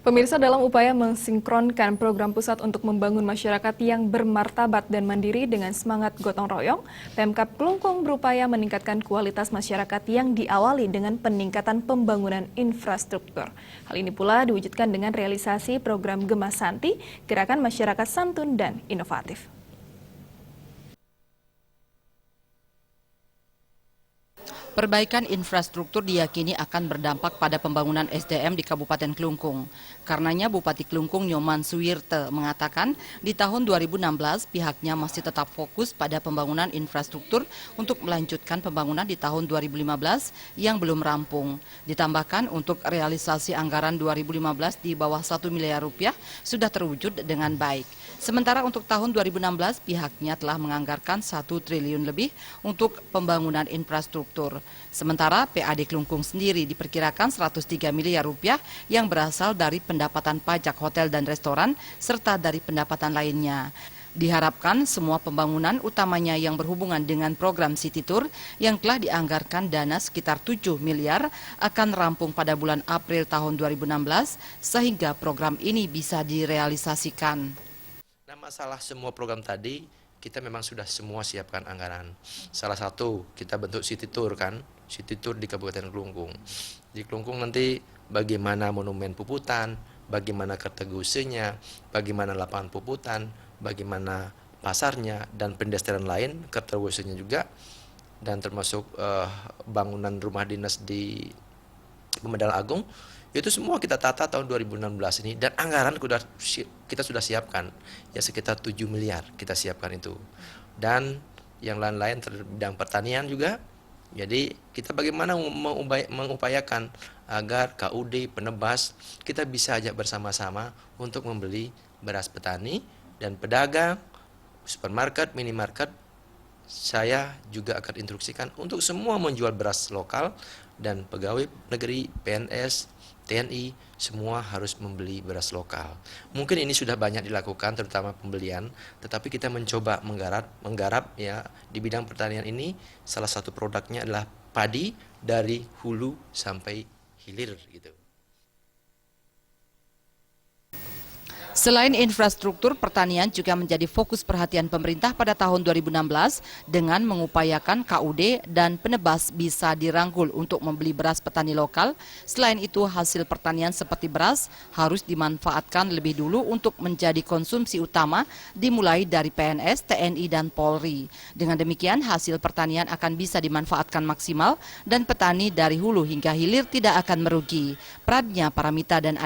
Pemirsa, dalam upaya mensinkronkan program pusat untuk membangun masyarakat yang bermartabat dan mandiri dengan semangat gotong royong, Pemkab Klungkung berupaya meningkatkan kualitas masyarakat yang diawali dengan peningkatan pembangunan infrastruktur. Hal ini pula diwujudkan dengan realisasi program Gemah Santi, Gerakan Masyarakat Santun dan Inovatif. Perbaikan infrastruktur diyakini akan berdampak pada pembangunan SDM di Kabupaten Klungkung. Karenanya Bupati Klungkung Nyoman Suwirte mengatakan di tahun 2016 pihaknya masih tetap fokus pada pembangunan infrastruktur untuk melanjutkan pembangunan di tahun 2015 yang belum rampung. Ditambahkan untuk realisasi anggaran 2015 di bawah 1 miliar rupiah sudah terwujud dengan baik. Sementara untuk tahun 2016 pihaknya telah menganggarkan 1 triliun lebih untuk pembangunan infrastruktur. Sementara PAD Klungkung sendiri diperkirakan 103 miliar rupiah yang berasal dari pendapatan pajak hotel dan restoran serta dari pendapatan lainnya. Diharapkan semua pembangunan utamanya yang berhubungan dengan program City Tour yang telah dianggarkan dana sekitar 7 miliar akan rampung pada bulan April tahun 2016 sehingga program ini bisa direalisasikan. Nah, masalah semua program tadi kita memang sudah semua siapkan anggaran. Salah satu kita bentuk City Tour kan, City Tour di Kabupaten Klungkung. Di Klungkung nanti bagaimana monumen puputan, bagaimana Kertegusinya, bagaimana lapangan puputan, bagaimana pasarnya dan pedestrian lain Kertegusinya juga, dan termasuk bangunan rumah dinas di Pemedal Agung. Itu semua kita tata tahun 2016 ini dan anggaran kita sudah siapkan ya sekitar 7 miliar kita siapkan itu, dan yang lain-lain bidang pertanian juga. Jadi kita bagaimana mengupayakan agar KUD penebas kita bisa ajak bersama-sama untuk membeli beras petani dan pedagang, supermarket, minimarket. Saya juga akan instruksikan untuk semua menjual beras lokal dan pegawai negeri, PNS, TNI, semua harus membeli beras lokal. Mungkin ini sudah banyak dilakukan terutama pembelian, tetapi kita mencoba menggarap ya di bidang pertanian ini. Salah satu produknya adalah padi dari hulu sampai hilir gitu. Selain infrastruktur, pertanian juga menjadi fokus perhatian pemerintah pada tahun 2016 dengan mengupayakan KUD dan penebas bisa dirangkul untuk membeli beras petani lokal. Selain itu, hasil pertanian seperti beras harus dimanfaatkan lebih dulu untuk menjadi konsumsi utama dimulai dari PNS, TNI, dan Polri. Dengan demikian, hasil pertanian akan bisa dimanfaatkan maksimal dan petani dari hulu hingga hilir tidak akan merugi. Pradnya Paramita dan